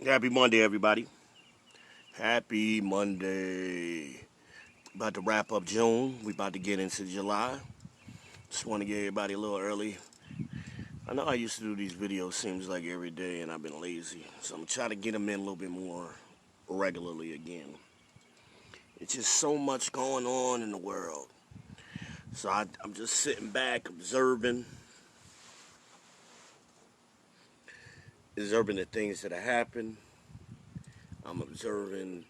Happy Monday, everybody. Happy Monday. About to wrap up June. We about to get into July. Just want to get everybody a little early. I know I used to do these videos seems like every day, and I've been lazy. So I'm trying to get them in a little bit more regularly again. It's just so much going on in the world. So I'm just sitting back, observing the things that have happened. I'm observing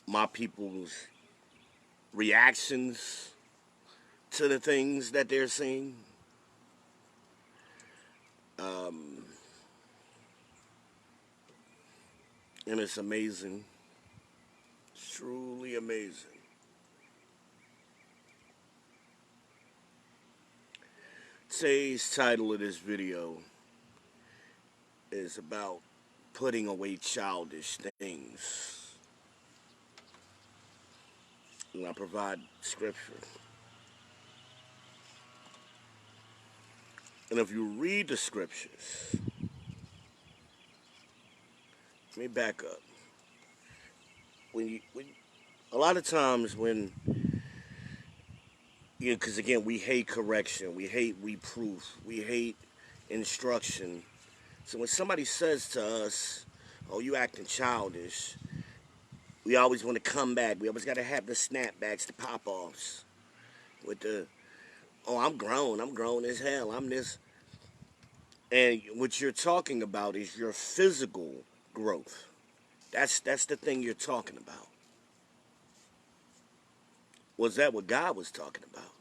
my people's reactions to the things that they're seeing. And it's amazing. It's truly amazing. Today's title of this video is about putting away childish things. And I provide scripture. And if you read the scriptures, let me back up. A lot of times when, because again, we hate correction, we hate reproof, we hate instruction. So when somebody says to us, "Oh, you acting childish," we always want to come back. We always got to have the snapbacks, the pop-offs, with the, "Oh, I'm grown as hell, I'm this." And what you're talking about is your physical growth. That's the thing you're talking about. Was that what God was talking about?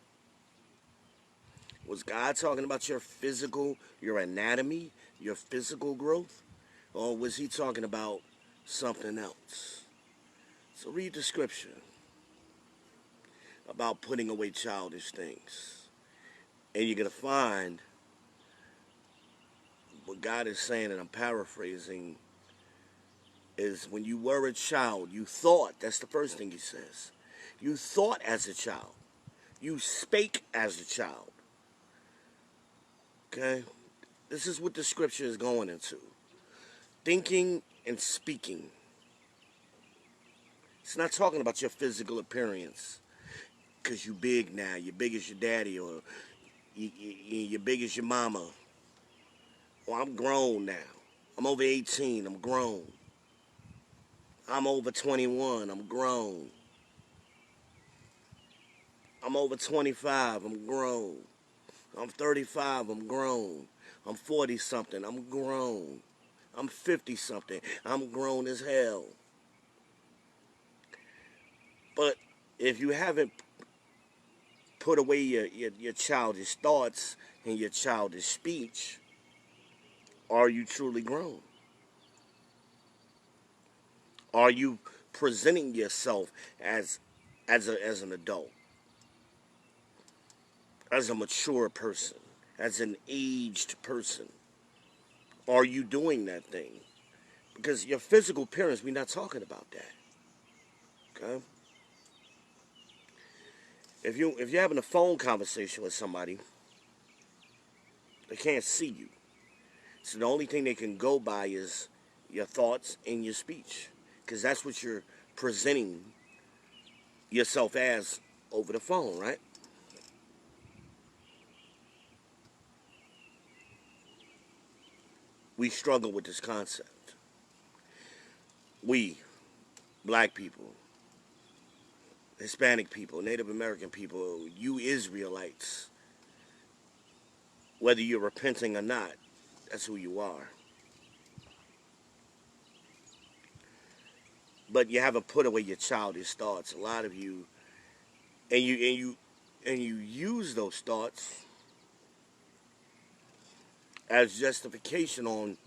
Was God talking about your physical, your anatomy, your physical growth? Or was he talking about something else? So read the scripture about putting away childish things. And you're going to find what God is saying, and I'm paraphrasing, is when you were a child, you thought. That's the first thing he says. You thought as a child. You spake as a child. Okay? This is what the scripture is going into. Thinking and speaking. It's not talking about your physical appearance. Because you big now. You're big as your daddy, or you're big as your mama. Well, I'm grown now. I'm over 18. I'm grown. I'm over 21. I'm grown. I'm over 25. I'm grown. I'm 35. I'm grown. I'm 40-something. I'm grown. I'm 50-something. I'm grown as hell. But if you haven't put away your childish thoughts and your childish speech, are you truly grown? Are you presenting yourself as an adult, as a mature person, as an aged person? Are you doing that thing? Because your physical appearance, we're not talking about that. Okay? If you're having a phone conversation with somebody, they can't see you. So the only thing they can go by is your thoughts and your speech. Because that's what you're presenting yourself as over the phone, right? We struggle with this concept. We, black people, Hispanic people, Native American people, you Israelites, whether you're repenting or not, that's who you are. But you haven't put away your childish thoughts. A lot of you, and you use those thoughts as justification on,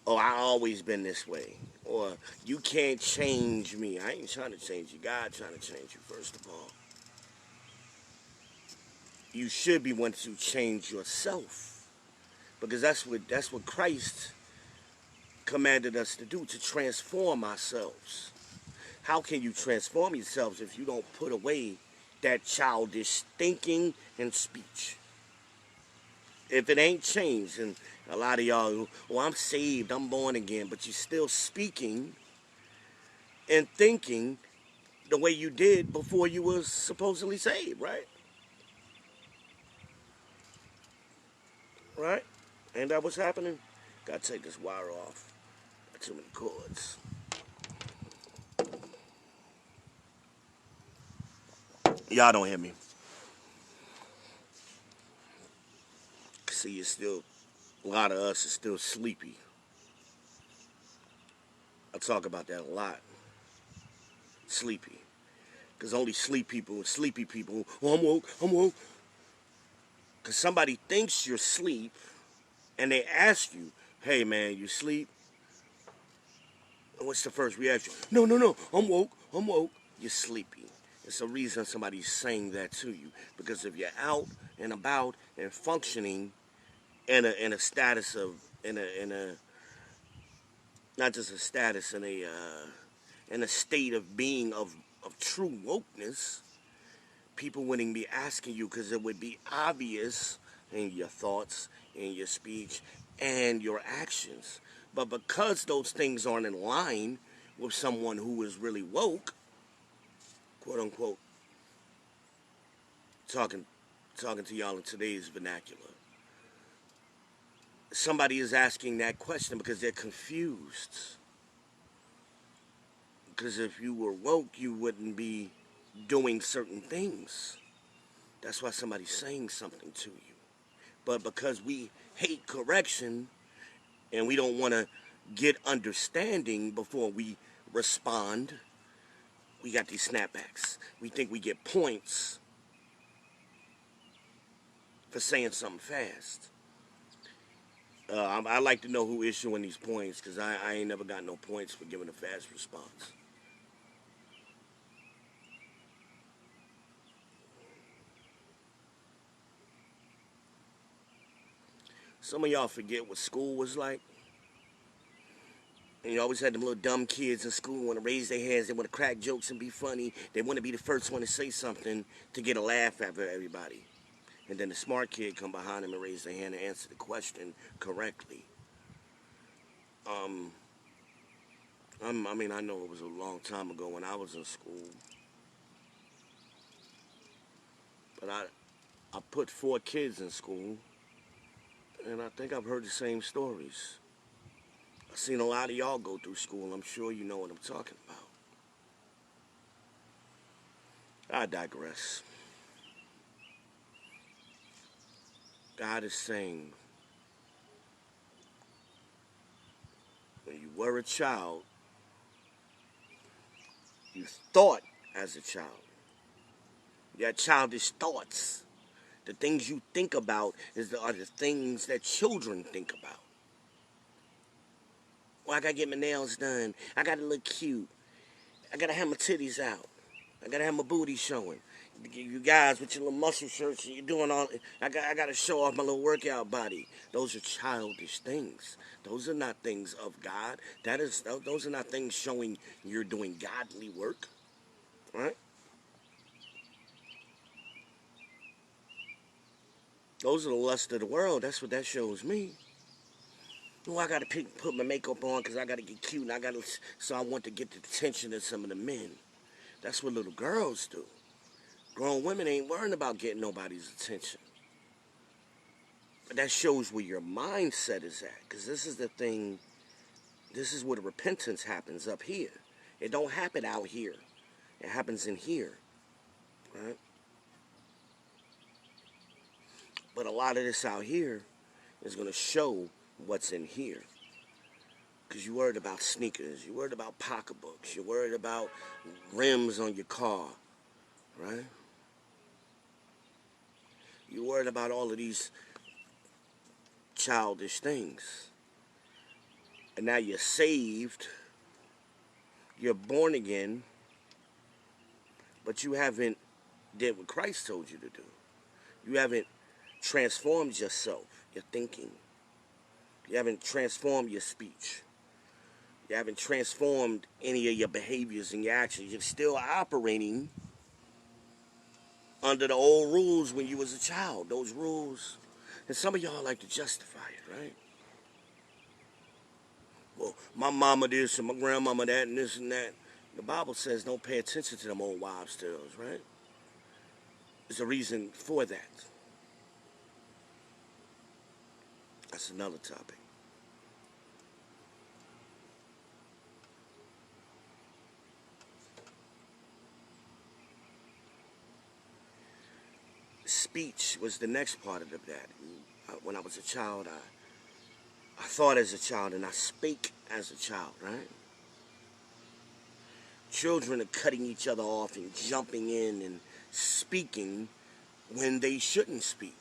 "Oh, I always been this way," or "You can't change me." I ain't trying to change you. God trying to change you, first of all. You should be wanting to change yourself, because that's what Christ commanded us to do, to transform ourselves. How can you transform yourselves if you don't put away that childish thinking and speech? If it ain't changed, and a lot of y'all, well, I'm saved, I'm born again, but you're still speaking and thinking the way you did before you was supposedly saved, right? Right? Ain't that what's happening? Gotta take this wire off. Got too many cords. Y'all don't hear me. See, it's still, a lot of us is still sleepy. I talk about that a lot. Sleepy. Because only sleepy people, oh, I'm woke. Because somebody thinks you're asleep and they ask you, hey man, you sleep? And what's the first reaction? No, I'm woke. You're sleepy. It's a reason somebody's saying that to you. Because if you're out and about and functioning in a status of, in a, not just a status, in a state of being of true wokeness, people wouldn't be asking you because it would be obvious in your thoughts, in your speech, and your actions. But because those things aren't in line with someone who is really woke, quote unquote, talking to y'all in today's vernacular, somebody is asking that question because they're confused. Because if you were woke, you wouldn't be doing certain things. That's why somebody's saying something to you. But because we hate correction and we don't want to get understanding before we respond, we got these snapbacks. We think we get points for saying something fast. I like to know who issuing these points because I ain't never got no points for giving a fast response. Some of y'all forget what school was like. And you always had them little dumb kids in school want to raise their hands. They want to crack jokes and be funny. They want to be the first one to say something to get a laugh out of everybody. And then the smart kid come behind them and raise their hand and answer the question correctly. Um, I mean, I know it was a long time ago when I was in school, but I put 4 kids in school, and I think I've heard the same stories. I've seen a lot of y'all go through school. I'm sure you know what I'm talking about. I digress. God is saying, when you were a child, you thought as a child. You had childish thoughts. The things you think about are the things that children think about. Well, I gotta get my nails done. I gotta look cute. I gotta have my titties out. I gotta have my booty showing. You guys with your little muscle shirts, you're doing all. I gotta show off my little workout body. Those are childish things. Those are not things of God. Those are not things showing you're doing godly work, right? Those are the lusts of the world. That's what that shows me. Oh, I gotta put my makeup on because I gotta get cute, and so I want to get the attention of some of the men. That's what little girls do. Grown women ain't worrying about getting nobody's attention. But that shows where your mindset is at, because this is the thing. This is where the repentance happens up here. It don't happen out here. It happens in here, right? But a lot of this out here is gonna show what's in here. Because you're worried about sneakers, you're worried about pocketbooks, you're worried about rims on your car, right? You're worried about all of these childish things. And now you're saved, you're born again, but you haven't did what Christ told you to do. You haven't transformed yourself, your thinking. You haven't transformed your speech. You haven't transformed any of your behaviors and your actions. You're still operating under the old rules when you was a child. Those rules And some of y'all like to justify it, right? Well, my mama this and my grandmama that and this and that. The Bible says don't pay attention to them old wives' tales, right? There's a reason for that. That's another topic. Speech was the next part of that. When I was a child, I thought as a child and I spake as a child, right? Children are cutting each other off and jumping in and speaking when they shouldn't speak.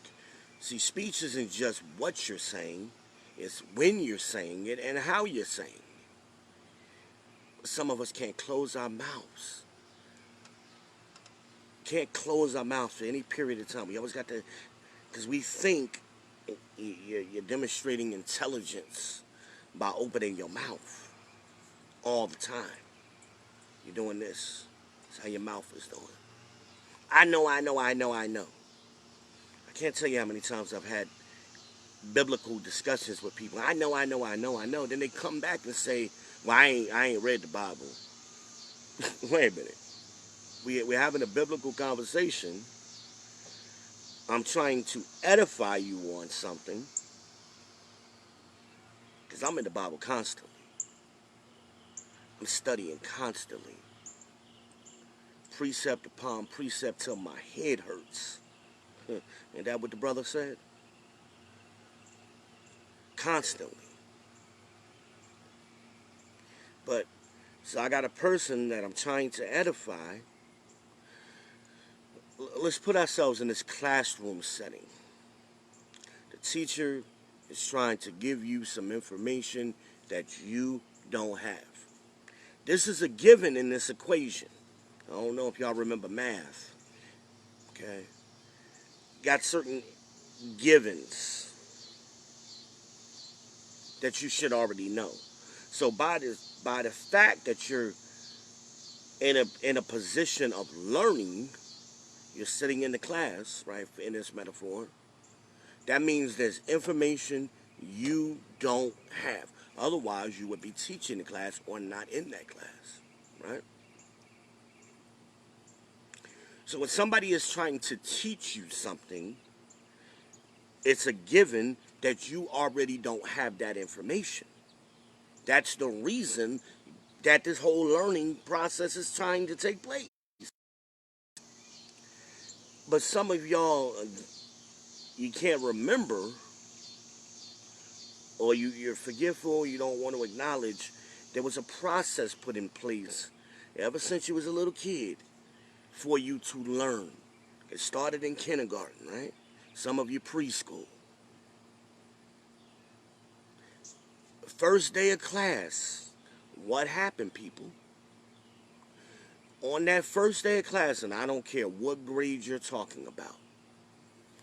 See, speech isn't just what you're saying, it's when you're saying it and how you're saying it. Some of us can't close our mouths. Can't close our mouths for any period of time. We always got to, because we think you're demonstrating intelligence by opening your mouth all the time. You're doing this. That's how your mouth is doing. I know. I can't tell you how many times I've had biblical discussions with people. I know. Then they come back and say, well, I ain't read the Bible. Wait a minute. We're having a biblical conversation. I'm trying to edify you on something. Because I'm in the Bible constantly. I'm studying constantly. Precept upon precept till my head hurts. Ain't that what the brother said? Constantly. But, so I got a person that I'm trying to edify. Let's put ourselves in this classroom setting. The teacher is trying to give you some information that you don't have. This is a given in this equation. I don't know if y'all remember math. Okay. Got certain givens that you should already know. So by the fact that you're in a position of learning, you're sitting in the class, right, in this metaphor, that means there's information you don't have. Otherwise, you would be teaching the class or not in that class, right? So when somebody is trying to teach you something, it's a given that you already don't have that information. That's the reason that this whole learning process is trying to take place. But some of y'all, you can't remember, or you're forgetful, you don't want to acknowledge there was a process put in place ever since you was a little kid for you to learn. It started in kindergarten, right? Some of you preschool. First day of class, what happened, people? On that first day of class, and I don't care what grade you're talking about,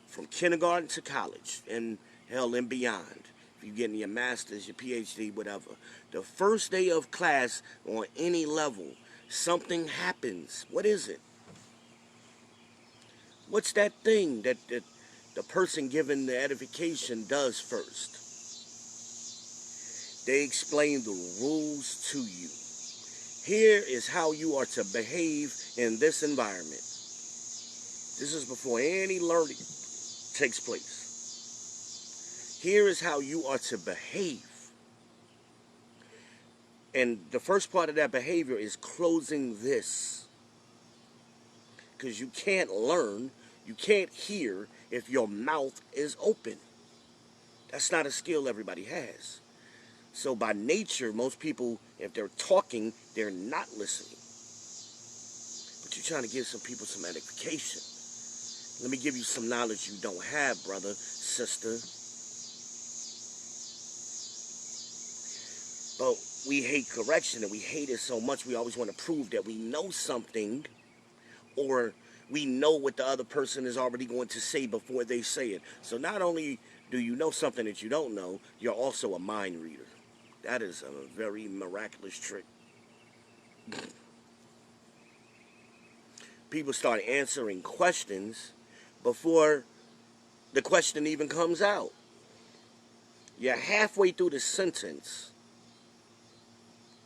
from kindergarten to college, and hell, and beyond, if you're getting your master's, your PhD, whatever, the first day of class on any level, something happens. What is it? What's that thing that the person given the edification does first? They explain the rules to you. Here is how you are to behave in this environment. This is before any learning takes place. Here is how you are to behave. And the first part of that behavior is closing this. Because you can't learn, you can't hear if your mouth is open. That's not a skill everybody has. So by nature, most people, if they're talking, they're not listening. But you're trying to give some people some edification. Let me give you some knowledge you don't have, brother, sister. But we hate correction, and we hate it so much we always want to prove that we know something, or we know what the other person is already going to say before they say it. So not only do you know something that you don't know, you're also a mind reader. That is a very miraculous trick. People start answering questions before the question even comes out. You're halfway through the sentence,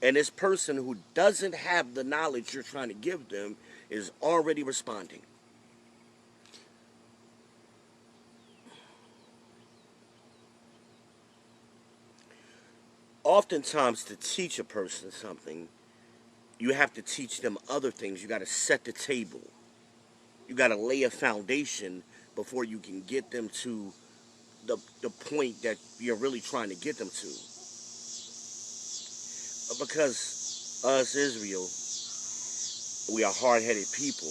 and this person who doesn't have the knowledge you're trying to give them is already responding. Oftentimes, to teach a person something, you have to teach them other things. You got to set the table. You got to lay a foundation before you can get them to the point that you're really trying to get them to. Because us, Israel, we are hard-headed people.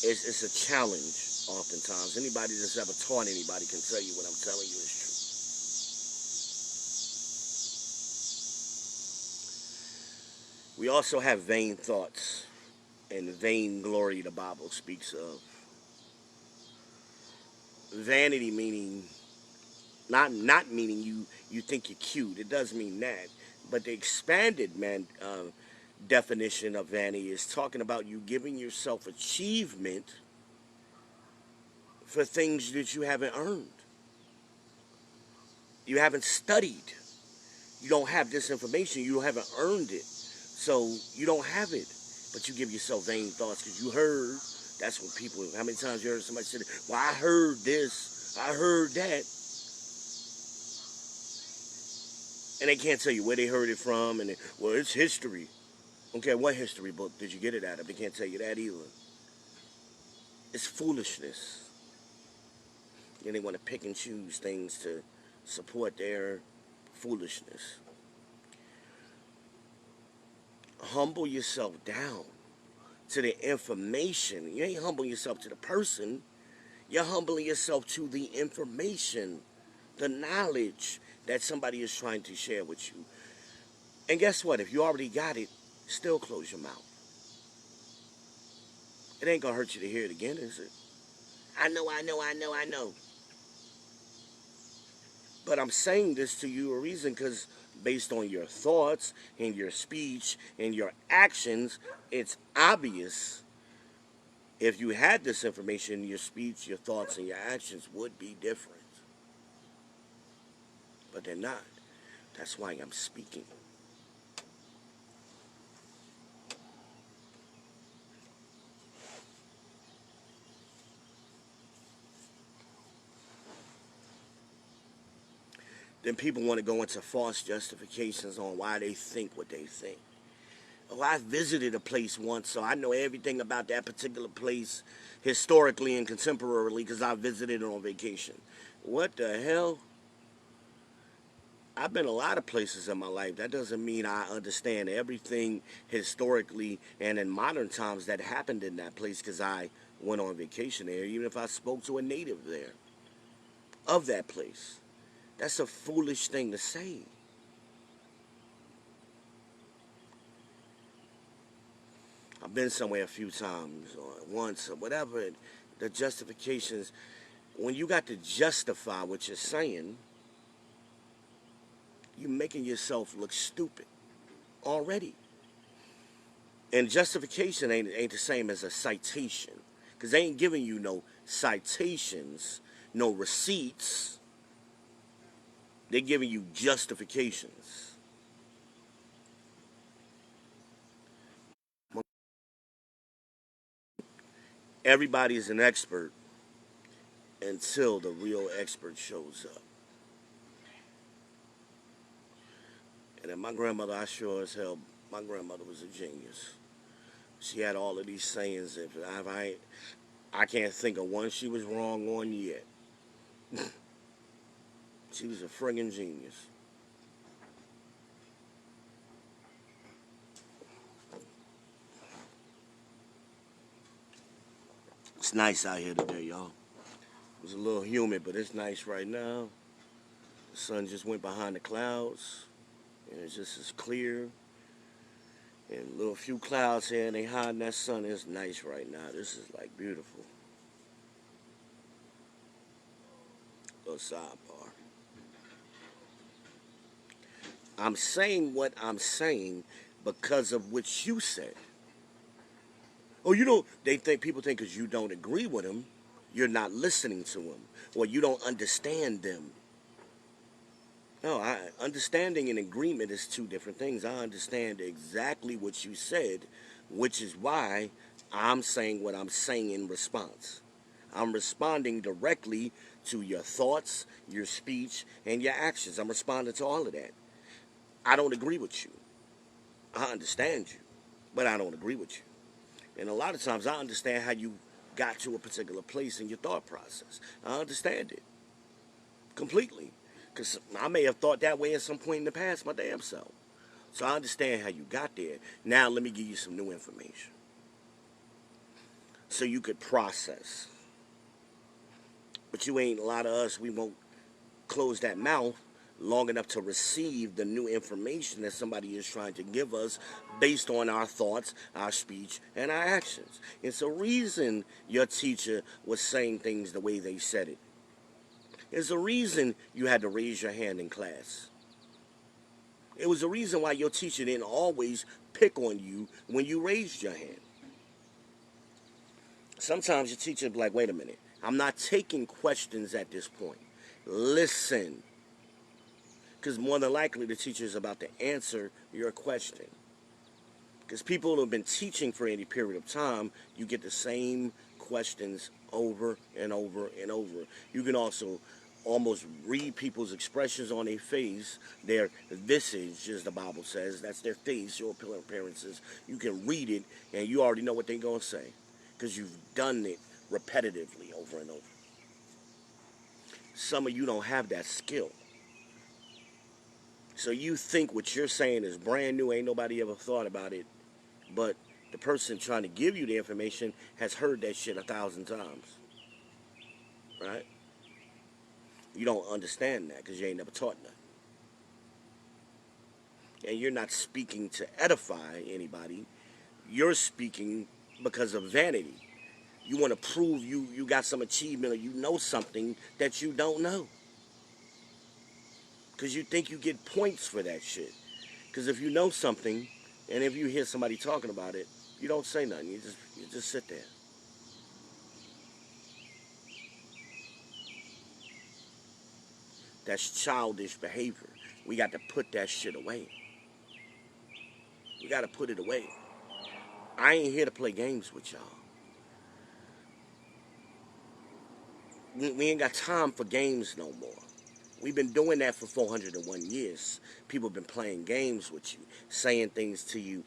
It's a challenge oftentimes. Anybody that's ever taught anybody can tell you what I'm telling you is true. We also have vain thoughts and vain glory the Bible speaks of. Vanity meaning not meaning you think you're cute. It does mean that. But the expanded definition of vanity is talking about you giving yourself achievement for things that you haven't earned. You haven't studied. You don't have this information. You haven't earned it. So you don't have it. But you give yourself vain thoughts because you heard. That's what people, how many times you heard somebody say, well, I heard this, I heard that. And they can't tell you where they heard it from. And well, it's history. Okay, what history book did you get it out of? They can't tell you that either. It's foolishness. And they want to pick and choose things to support their foolishness. Humble yourself down to the information. You ain't humbling yourself to the person. You're humbling yourself to the information, the knowledge that somebody is trying to share with you. And guess what? If you already got it, still close your mouth. It ain't going to hurt you to hear it again, is it? I know. But I'm saying this to you a reason because based on your thoughts and your speech and your actions, it's obvious if you had this information, your speech, your thoughts, and your actions would be different. But they're not. That's why I'm speaking. Then people want to go into false justifications on why they think what they think. Oh, I visited a place once, so I know everything about that particular place historically and contemporarily because I visited it on vacation. What the hell? I've been a lot of places in my life. That doesn't mean I understand everything historically and in modern times that happened in that place because I went on vacation there, even if I spoke to a native there of that place. That's a foolish thing to say. I've been somewhere a few times or once or whatever. The justifications, when you got to justify what you're saying, you're making yourself look stupid already. And justification ain't the same as a citation. Because they ain't giving you no citations, no receipts. They're giving you justifications. Everybody is an expert until the real expert shows up. And then my grandmother, I sure as hell, my grandmother was a genius. She had all of these sayings. If I can't think of one she was wrong on yet. She was a friggin' genius. It's nice out here today, y'all. It was a little humid, but it's nice right now. The sun just went behind the clouds, and it's just as clear. And a little few clouds here, and they hiding that sun. It's nice right now. This is like beautiful. Little sidebar. I'm saying what I'm saying because of what you said. Oh, you don't. People think because you don't agree with them, you're not listening to them, or you don't understand them. No, understanding and agreement is two different things. I understand exactly what you said, which is why I'm saying what I'm saying in response. I'm responding directly to your thoughts, your speech, and your actions. I'm responding to all of that. I don't agree with you. I understand you, but I don't agree with you. And a lot of times I understand how you got to a particular place in your thought process. I understand it completely. Because I may have thought that way at some point in the past, my damn self. So I understand how you got there. Now let me give you some new information, so you could process. But you ain't, a lot of us, we won't close that mouth long enough to receive the new information that somebody is trying to give us based on our thoughts, our speech, and our actions. It's a reason your teacher was saying things the way they said it. There's a reason you had to raise your hand in class. It was a reason why your teacher didn't always pick on you when you raised your hand. Sometimes your teacher will be like, wait a minute, I'm not taking questions at this point. Listen. Because more than likely the teacher is about to answer your question. Because people who have been teaching for any period of time, you get the same questions over and over and over. You can also almost read people's expressions on their face, their visage, as the Bible says. That's their face, your appearances. You can read it, and you already know what they're going to say, because you've done it repetitively over and over. Some of you don't have that skill. So you think what you're saying is brand new, ain't nobody ever thought about it, but the person trying to give you the information has heard that shit 1,000 times, right? You don't understand that because you ain't never taught nothing. And you're not speaking to edify anybody. You're speaking because of vanity. You want to prove you got some achievement, or you know something that you don't know. Because you think you get points for that shit. Because if you know something, and if you hear somebody talking about it, you don't say nothing. You just sit there. That's childish behavior. We got to put that shit away. We got to put it away. I ain't here to play games with y'all. We ain't got time for games no more. We've been doing that for 401 years. People have been playing games with you, saying things to you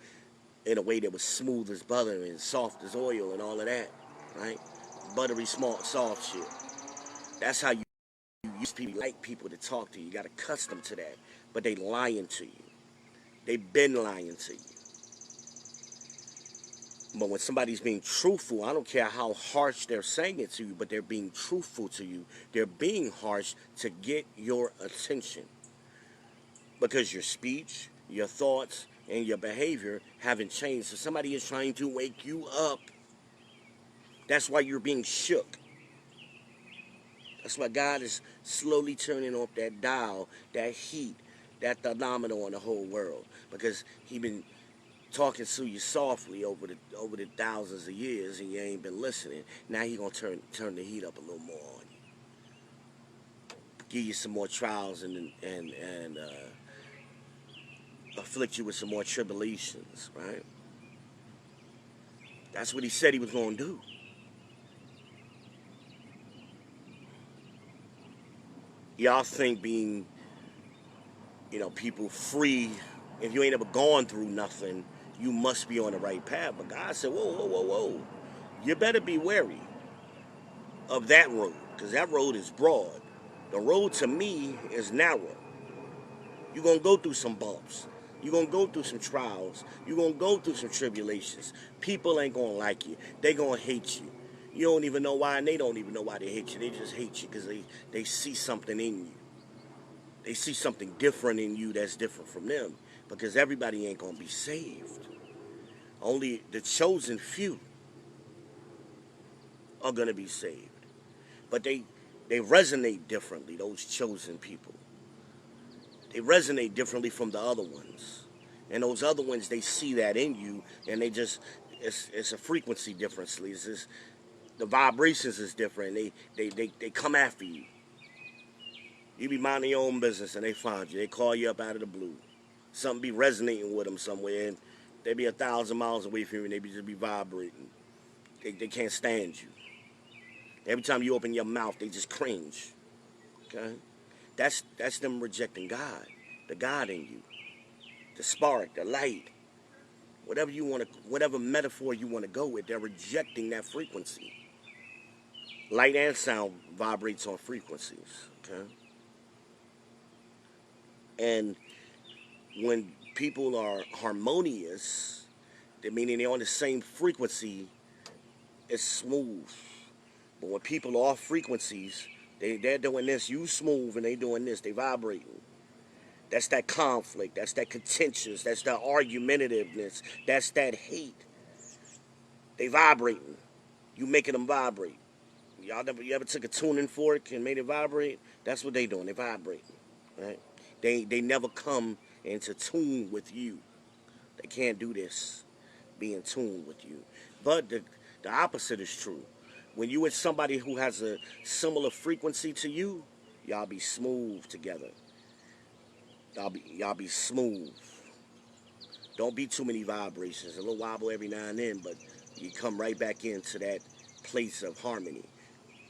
in a way that was smooth as butter and soft as oil and all of that, right? Buttery, small, soft shit. That's how you use people. You like people to talk to you. You got accustomed to that. But they lying to you. They been lying to you. But when somebody's being truthful, I don't care how harsh they're saying it to you, but they're being truthful to you. They're being harsh to get your attention. Because your speech, your thoughts, and your behavior haven't changed. So somebody is trying to wake you up. That's why you're being shook. That's why God is slowly turning off that dial, that heat, that thermometer on the whole world. Because He been talking to you softly over the thousands of years, and you ain't been listening. Now He gonna turn the heat up a little more on you. Give you some more trials and afflict you with some more tribulations, right? That's what He said He was gonna do. Y'all think being, people free, if you ain't ever gone through nothing, you must be on the right path. But God said, whoa, whoa, whoa, whoa. You better be wary of that road, because that road is broad. The road to me is narrow. You're going to go through some bumps. You're going to go through some trials. You're going to go through some tribulations. People ain't going to like you. They going to hate you. You don't even know why, and they don't even know why they hate you. They just hate you because they see something in you. They see something different in you that's different from them, because everybody ain't going to be saved. Only the chosen few are going to be saved. But they resonate differently, those chosen people. They resonate differently from the other ones. And those other ones, they see that in you, and they just, it's a frequency difference. It's just, The vibrations is different. They come after you. You be minding your own business and they find you. They call you up out of the blue. Something be resonating with them somewhere, and they be 1,000 miles away from you, and they just be vibrating. They can't stand you. Every time you open your mouth, they just cringe. Okay? That's them rejecting God, the God in you, the spark, the light, whatever you want to, whatever metaphor you want to go with. They're rejecting that frequency. Light and sound vibrates on frequencies. Okay? And when people are harmonious, meaning they're on the same frequency, it's smooth. But when people are off frequencies, they're doing this, you smooth, and they doing this, they vibrating. That's that conflict, that's that contentious, that's that argumentativeness, that's that hate. They vibrating. You making them vibrate. You ever took a tuning fork and made it vibrate? That's what they doing, they vibrating. Right? They never come into tune with you. They can't do this, be in tune with you. But the opposite is true. When you with somebody who has a similar frequency to you, y'all be smooth together. Y'all be smooth. Don't be too many vibrations. A little wobble every now and then, but you come right back into that place of harmony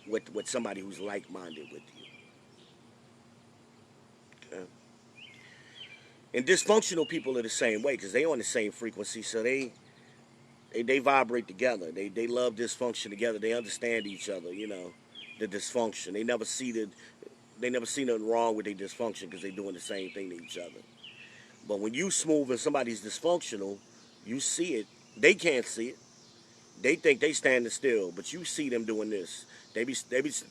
with somebody who's like-minded with you. Okay? And dysfunctional people are the same way because they on the same frequency, so they vibrate together. They love dysfunction together. They understand each other. You know, the dysfunction. They never see nothing wrong with their dysfunction because they're doing the same thing to each other. But when you smooth and somebody's dysfunctional, you see it. They can't see it. They think they standing still, but you see them doing this. They be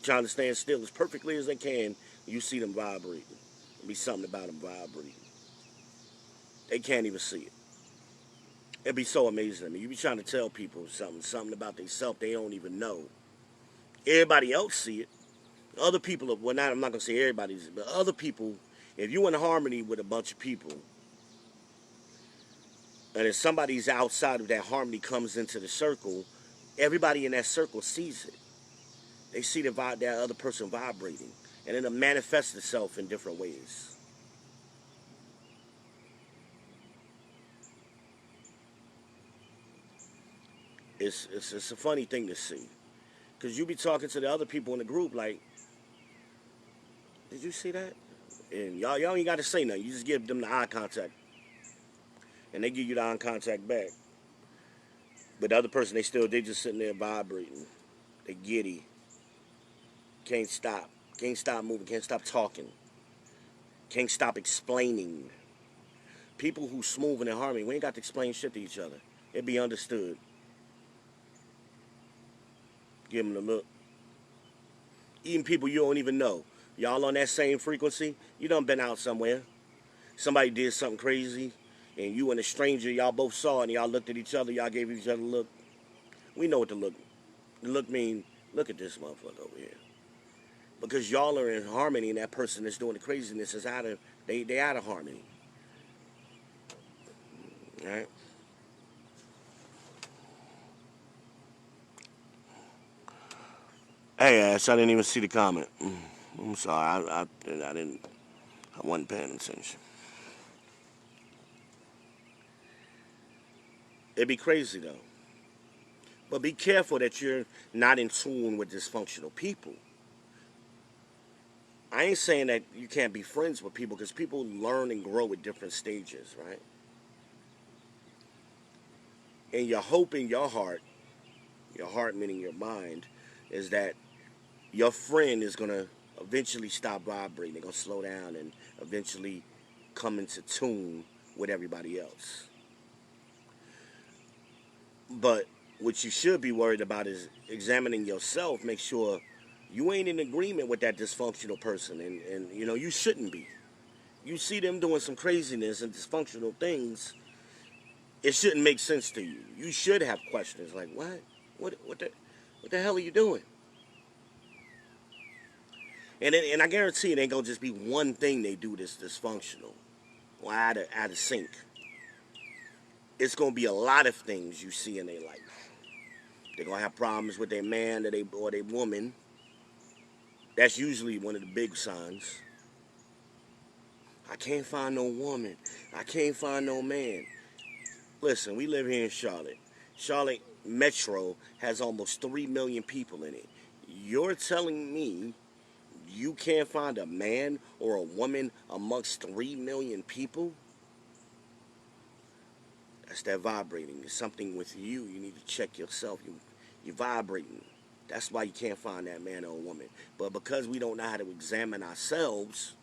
trying to stand still as perfectly as they can. You see them vibrating. There be something about them vibrating. They can't even see it. It'd be so amazing to me. You be trying to tell people something about themselves they don't even know. Everybody else see it. Other people, I'm not going to say everybody's, but other people, if you in harmony with a bunch of people, and if somebody's outside of that harmony comes into the circle, everybody in that circle sees it. They see that other person vibrating, and it'll manifest itself in different ways. It's a funny thing to see, because you be talking to the other people in the group like, did you see that? And y'all ain't got to say nothing. You just give them the eye contact, and they give you the eye contact back. But the other person, they just sitting there vibrating. They giddy. Can't stop. Can't stop moving. Can't stop talking. Can't stop explaining. People who smooth and in harmony, we ain't got to explain shit to each other. It be understood. Give them the look. Even people you don't even know. Y'all on that same frequency, you done been out somewhere. Somebody did something crazy, and you and a stranger, y'all both saw it, and y'all looked at each other, y'all gave each other a look. We know what the look mean, look at this motherfucker over here. Because y'all are in harmony, and that person that's doing the craziness is they out of harmony. Alright? Hey Ash, I didn't even see the comment. I'm sorry, I wasn't paying attention. It'd be crazy though. But be careful that you're not in tune with dysfunctional people. I ain't saying that you can't be friends with people because people learn and grow at different stages, right? And your hope in your heart meaning your mind, is that your friend is going to eventually stop vibrating. They're going to slow down and eventually come into tune with everybody else. But what you should be worried about is examining yourself. Make sure you ain't in agreement with that dysfunctional person. And you know, you shouldn't be. You see them doing some craziness and dysfunctional things, it shouldn't make sense to you. You should have questions like, what? What the hell are you doing? And I guarantee it ain't gonna just be one thing they do that's dysfunctional or out of sync. It's gonna be a lot of things you see in their life They're going to have problems with their man or their woman. That's usually one of the big signs. I can't find no woman. I can't find no man. Listen, we live here in Charlotte. Charlotte Metro has almost 3 million people in it. You're telling me you can't find a man or a woman amongst 3 million people? That's that vibrating. There's something with you. You need to check yourself. You're vibrating. That's why you can't find that man or woman. But because we don't know how to examine ourselves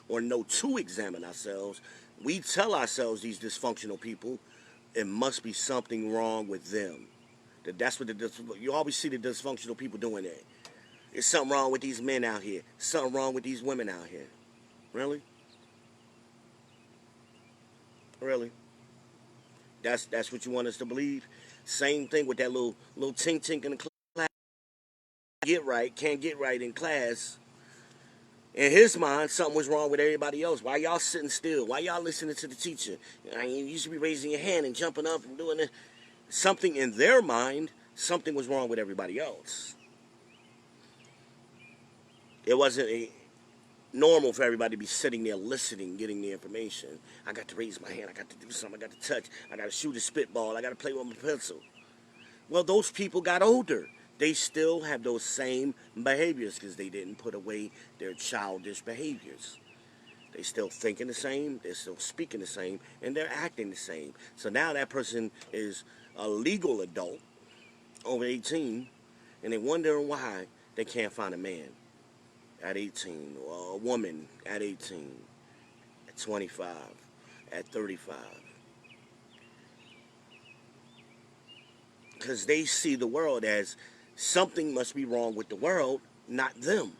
or know to examine ourselves, we tell ourselves, these dysfunctional people, it must be something wrong with them. That's what you always see the dysfunctional people doing that. There's something wrong with these men out here. Something wrong with these women out here. Really? Really? That's what you want us to believe? Same thing with that little tink tink in the class. Can't get right in class. In his mind, something was wrong with everybody else. Why y'all sitting still? Why y'all listening to the teacher? I mean, you should be raising your hand and jumping up and doing it. Something in their mind, something was wrong with everybody else. It wasn't normal for everybody to be sitting there listening, getting the information. I got to raise my hand. I got to do something. I got to touch. I got to shoot a spitball. I got to play with my pencil. Well, those people got older. They still have those same behaviors because they didn't put away their childish behaviors. They still thinking the same, they're still speaking the same, and they're acting the same. So now that person is a legal adult, over 18, and they're wondering why they can't find a man at 18, or a woman at 18, at 25, at 35. Because they see the world as something must be wrong with the world, not them.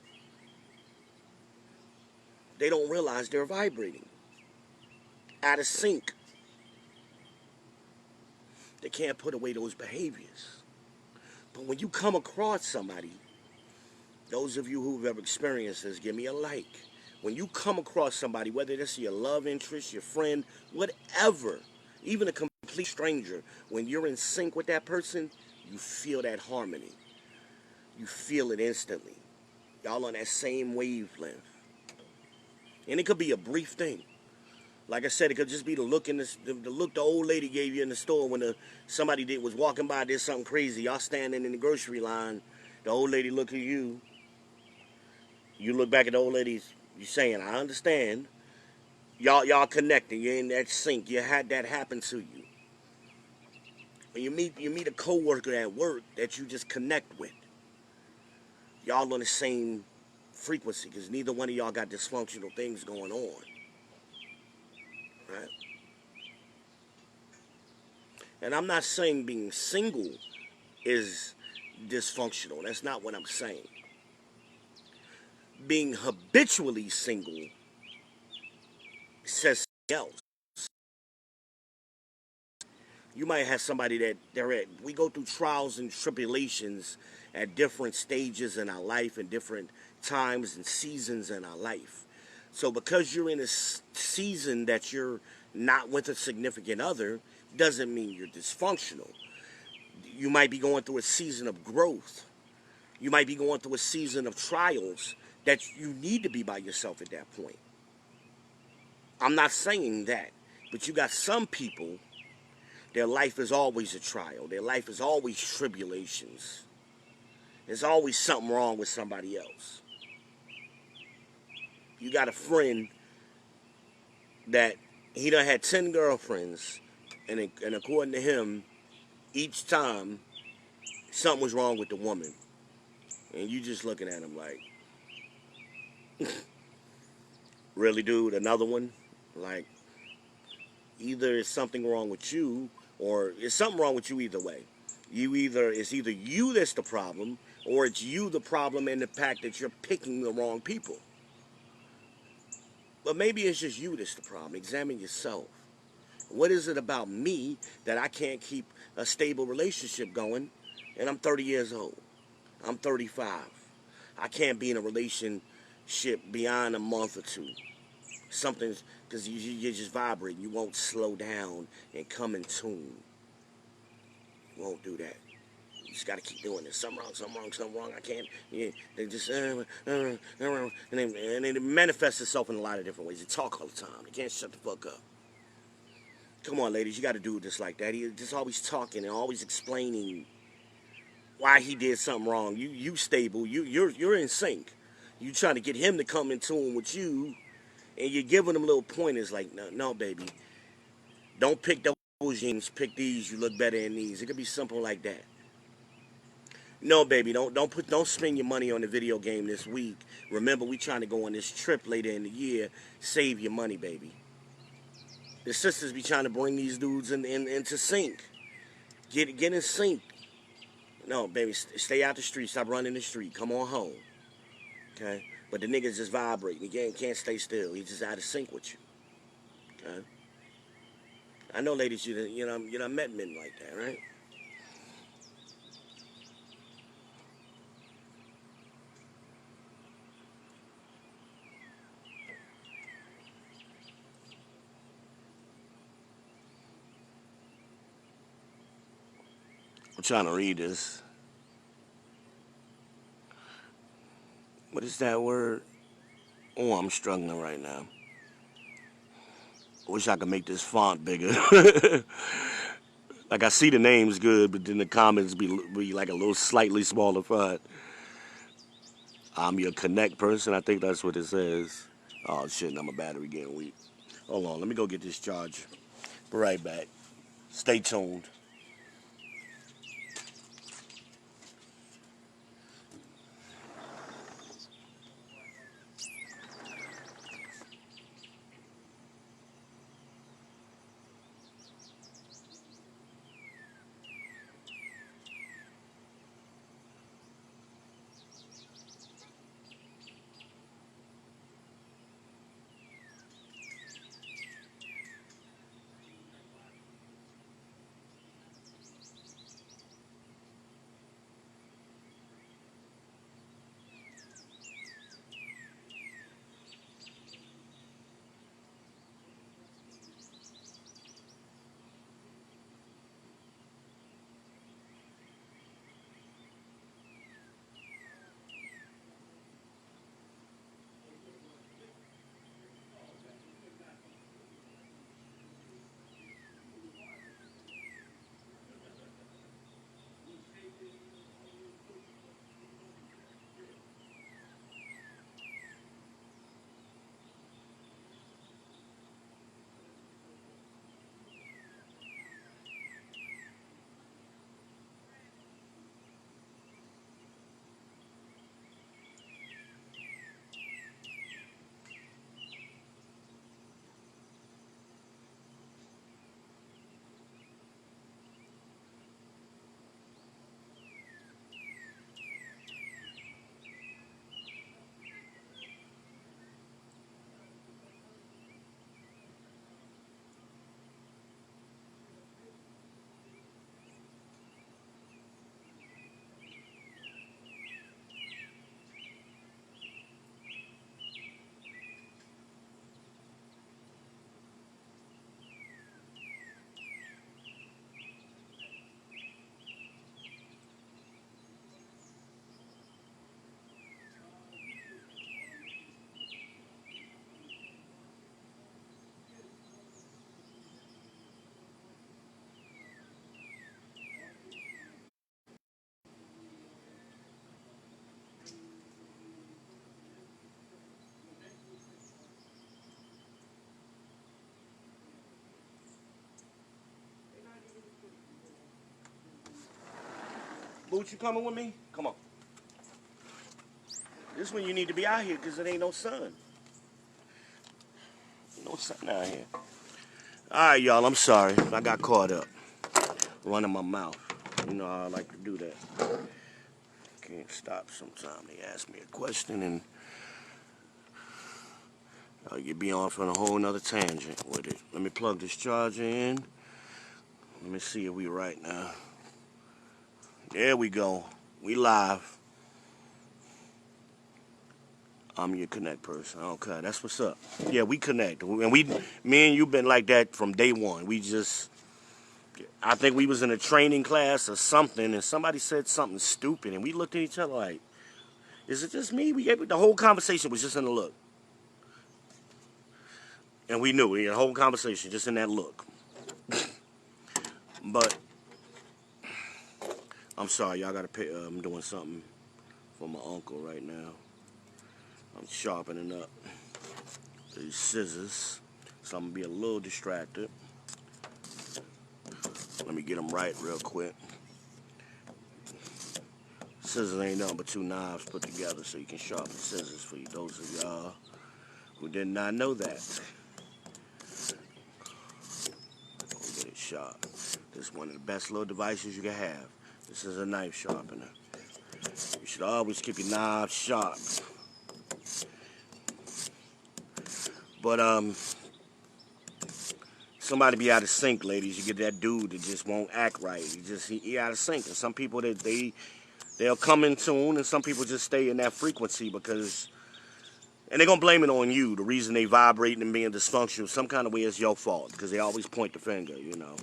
They don't realize they're vibrating, out of sync. They can't put away those behaviors. But when you come across somebody, those of you who've ever experienced this, give me a like. When you come across somebody, whether this is your love interest, your friend, whatever, even a complete stranger, when you're in sync with that person, you feel that harmony. You feel it instantly. Y'all on that same wavelength. And it could be a brief thing. Like I said, it could just be the look the look the old lady gave you in the store when somebody was walking by, did something crazy. Y'all standing in the grocery line. The old lady look at you. You look back at the old lady. You saying, "I understand." Y'all connecting. You're in that sync. You had that happen to you. When you meet a coworker at work that you just connect with. Y'all on the same frequency because neither one of y'all got dysfunctional things going on. Right? And I'm not saying being single is dysfunctional. That's not what I'm saying. Being habitually single says something else. You might have somebody that we go through trials and tribulations at different stages in our life and different times and seasons in our life. So because you're in a season that you're not with a significant other, doesn't mean you're dysfunctional. You might be going through a season of growth. You might be going through a season of trials that you need to be by yourself at that point. I'm not saying that, but you got some people, their life is always a trial. Their life is always tribulations. There's always something wrong with somebody else. You got a friend that he done had 10 girlfriends, and according to him, each time something was wrong with the woman. And you just looking at him like, really, dude, another one? Like, either it's something wrong with you, or it's something wrong with you either way. It's either you that's the problem, or it's you the problem in the fact that you're picking the wrong people. But maybe it's just you that's the problem. Examine yourself. What is it about me that I can't keep a stable relationship going? And I'm 30 years old. I'm 35. I can't be in a relationship beyond a month or two. Something's, because you're just vibrating. You won't slow down and come in tune. You won't do that. just got to keep doing this. Something wrong, something wrong, something wrong. I can't. Yeah, they just and it manifests itself in a lot of different ways. They talk all the time. They can't shut the fuck up. Come on, ladies, you got to do this like that. He's just always talking and always explaining why he did something wrong. You stable. You're in sync. You trying to get him to come in tune with you, and you're giving him little pointers like, no, baby, don't pick those jeans. Pick these. You look better in these. It could be simple like that. No, baby, don't spend your money on the video game this week. Remember, we trying to go on this trip later in the year. Save your money, baby. The sisters be trying to bring these dudes into sync. Get in sync. No, baby, stay out the street. Stop running the street. Come on home. Okay? But the nigga's just vibrating. He can't stay still. He's just out of sync with you. Okay? I know, ladies, you know, met men like that, right? I'm trying to read this. What is that word? Oh, I'm struggling right now. I wish I could make this font bigger. Like, I see the names good, but then the comments be like a little slightly smaller font. I'm your connect person. I think that's what it says. Oh, shit, now my battery getting weak. Hold on, let me go get this charger. Be right back. Stay tuned. Boots, you coming with me? Come on. This one you need to be out here because it ain't no sun. No sun out here. All right, y'all, I'm sorry. I got caught up. Running my mouth. You know how I like to do that. Can't stop sometimes. They ask me a question and you be off on a whole nother tangent with it. Let me plug this charger in. Let me see if we right now. There we go. We live. I'm your connect person. Okay, that's what's up. Yeah, we connect. And me and you been like that from day one. We just, I think we was in a training class or something, and somebody said something stupid, and we looked at each other like, is it just me? The whole conversation was just in the look. And we knew, the whole conversation just in that look. But, I'm sorry, y'all gotta pay, I'm doing something for my uncle right now. I'm sharpening up these scissors, so I'm gonna be a little distracted. Let me get them right real quick. Scissors ain't nothing but two knives put together so you can sharpen scissors for you, those of y'all who did not know that. Get it sharp. This is one of the best little devices you can have. This is a knife sharpener. You should always keep your knives sharp. But somebody be out of sync, ladies. You get that dude that just won't act right. He out of sync. And some people they'll come in tune, and some people just stay in that frequency because, and they're gonna blame it on you. The reason they vibrating and being dysfunctional, some kind of way is your fault because they always point the finger. You know,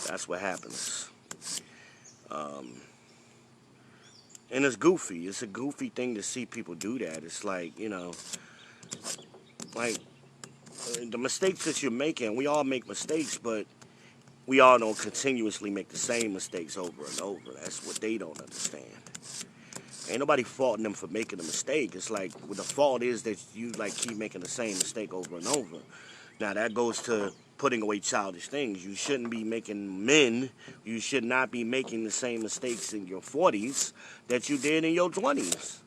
that's what happens. And it's goofy. It's a goofy thing to see people do that. It's like, you know, like the mistakes that you're making. We all make mistakes, but we all don't continuously make the same mistakes over and over. That's what they don't understand. Ain't nobody faulting them for making a mistake. It's like, well, the fault is that you like keep making the same mistake over and over. Now that goes to putting away childish things. You shouldn't be making you should not be making the same mistakes in your 40s that you did in your 20s.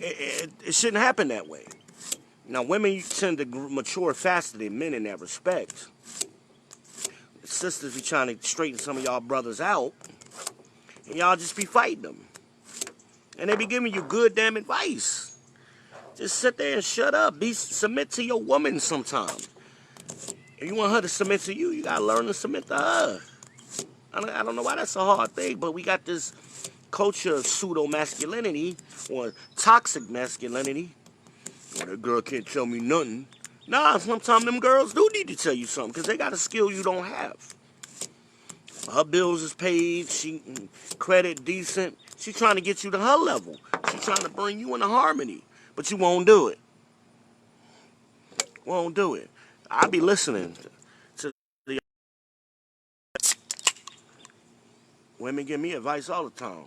It shouldn't happen that way. Now women tend to mature faster than men in that respect. Sisters be trying to straighten some of y'all brothers out, and y'all just be fighting them. And they be giving you good damn advice. Just sit there and shut up. Submit to your woman sometime. If you want her to submit to you, you gotta learn to submit to her. I don't know why that's a hard thing, but we got this culture of pseudo-masculinity or toxic masculinity. Well, that girl can't tell me nothing. Nah, sometimes them girls do need to tell you something because they got a skill you don't have. Her bills is paid, she credit decent. She's trying to get you to her level. She's trying to bring you into harmony. But you won't do it. Won't do it. I be listening to the women give me advice all the time.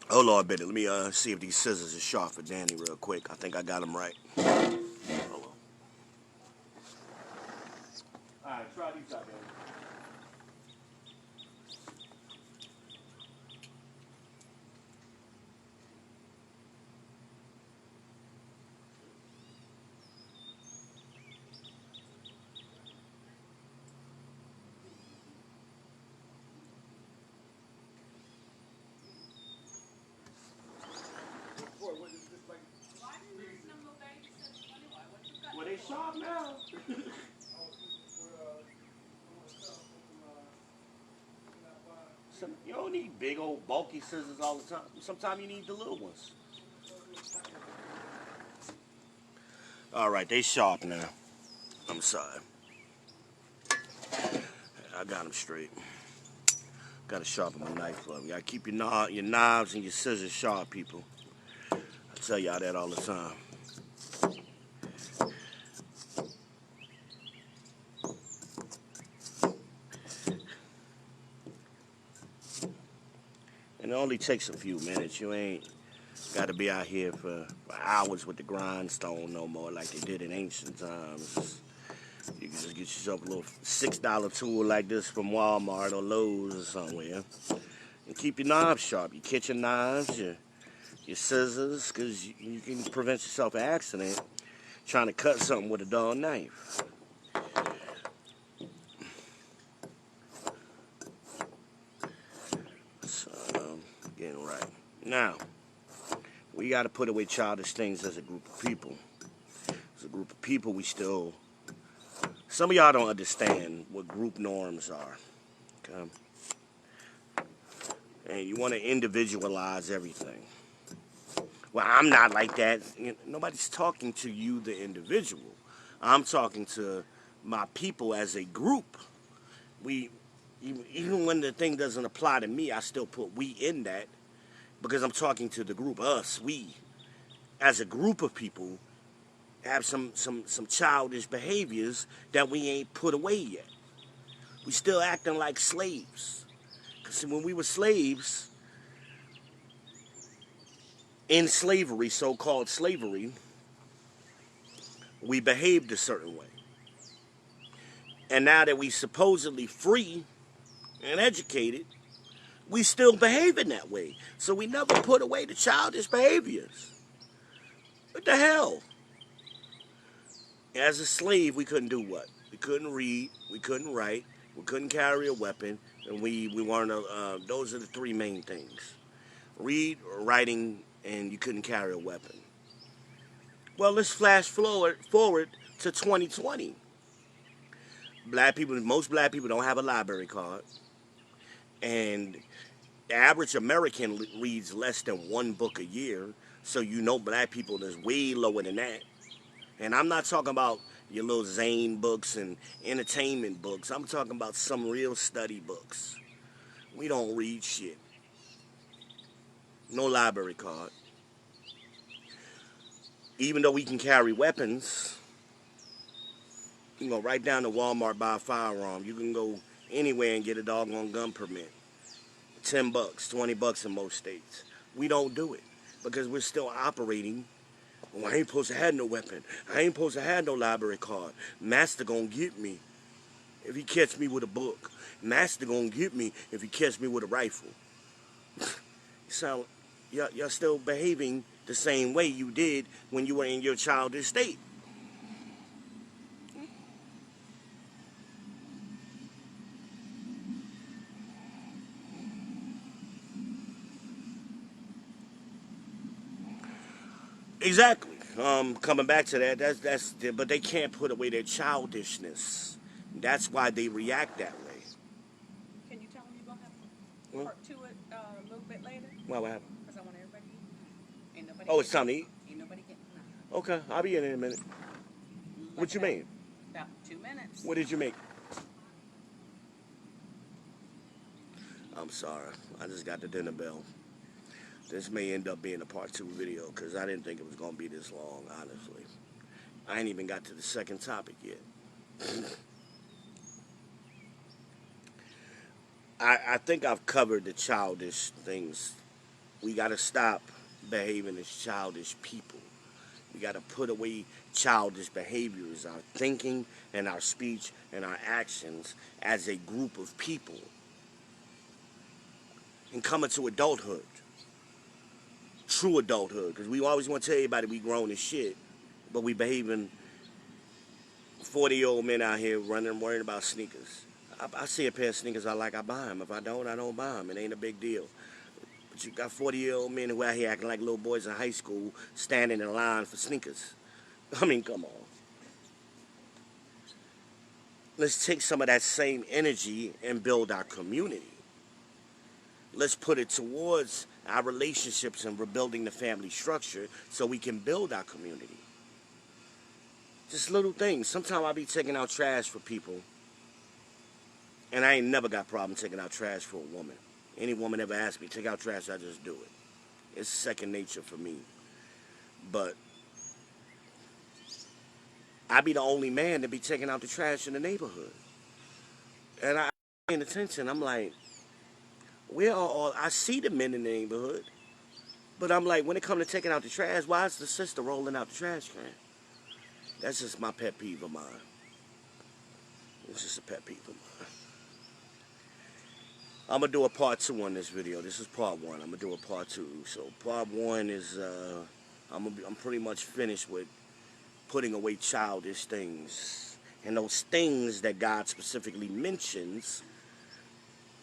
Oh Lord, Betty, let me see if these scissors are sharp for Danny real quick. I think I got them right. Hold on. All right, try these out, Danny. Well, they sharp now. You don't need big old bulky scissors all the time. Sometimes you need the little ones. All right, they sharp now. I'm sorry. I got them straight. Got to sharpen my knife up. You got to keep your knives and your scissors sharp, people. I tell y'all that all the time. And it only takes a few minutes. You ain't got to be out here for hours with the grindstone no more like they did in ancient times. You can just get yourself a little $6 tool like this from Walmart or Lowe's or somewhere. And keep your knives sharp. Your kitchen knives, your scissors, because you can prevent yourself an accident trying to cut something with a dull knife. So, getting right. Now, we got to put away childish things as a group of people. As a group of people, we still... Some of y'all don't understand what group norms are. Okay? And you want to individualize everything. well, I'm not like that. You know, nobody's talking to you, the individual. I'm talking to my people as a group. We, even when the thing doesn't apply to me, I still put we in that because I'm talking to the group, us, we, as a group of people, have some childish behaviors that we ain't put away yet. We still acting like slaves. Because when we were slaves, in slavery, so-called slavery, we behaved a certain way. And now that we supposedly free and educated, we still behave in that way. So we never put away the childish behaviors. What the hell? As a slave, we couldn't do what? We couldn't read, we couldn't write, we couldn't carry a weapon, and we weren't, those are the three main things. Read, writing, and you couldn't carry a weapon. Well, let's flash forward to 2020. Most black people don't have a library card, and the average American reads less than one book a year, so you know black people is way lower than that. And I'm not talking about your little Zane books and entertainment books. I'm talking about some real study books. We don't read shit. No library card. Even though we can carry weapons, you can go right down to Walmart, buy a firearm. You can go anywhere and get a doggone gun permit. $10, $20 in most states. We don't do it because we're still operating. Well, I ain't supposed to have no weapon. I ain't supposed to have no library card. Master gonna get me if he catch me with a book. Master gonna get me if he catch me with a rifle. Y'all still behaving the same way you did when you were in your childish state. Exactly. Coming back to that, but they can't put away their childishness. That's why they react that way. Can you tell me you're gonna have part two it a little bit later? What happened? Because I want everybody to eat. Ain't nobody. Oh, it's time to eat. Ain't nobody getting nothing. Okay, I'll be in a minute. What you made? About 2 minutes. What did you make? I'm sorry. I just got the dinner bell. This may end up being a part 2 video because I didn't think it was going to be this long, honestly. I ain't even got to the second topic yet. I think I've covered the childish things. We got to stop behaving as childish people. We got to put away childish behaviors, our thinking and our speech and our actions as a group of people. And come into adulthood. True adulthood. Because we always want to tell everybody we grown as shit. But we behaving 40-year-old men out here running, worrying about sneakers. I see a pair of sneakers I like, I buy them. If I don't buy them. It ain't a big deal. But you got 40-year-old men who out here acting like little boys in high school, standing in line for sneakers. I mean, come on. Let's take some of that same energy and build our community. Let's put it towards our relationships and rebuilding the family structure so we can build our community. Just little things. Sometimes I'll be taking out trash for people. And I ain't never got a problem taking out trash for a woman. Any woman ever asks me to take out trash, I just do it. It's second nature for me. But I be the only man to be taking out the trash in the neighborhood. And I paying attention. I'm like, where are all... I see the men in the neighborhood. But I'm like, when it comes to taking out the trash, why is the sister rolling out the trash can? That's just my pet peeve of mine. It's just a pet peeve of mine. I'm going to do a part 2 on this video. This is part 1. I'm going to do a part 2. So part 1 is, I'm pretty much finished with putting away childish things. And those things that God specifically mentions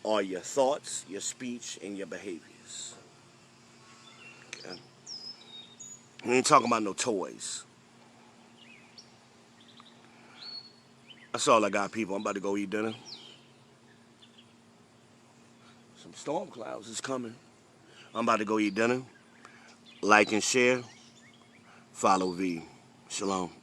are your thoughts, your speech, and your behaviors. Okay. We ain't talking about no toys. That's all I got, people. I'm about to go eat dinner. Some storm clouds is coming. I'm about to go eat dinner. Like and share. Follow V. Shalom.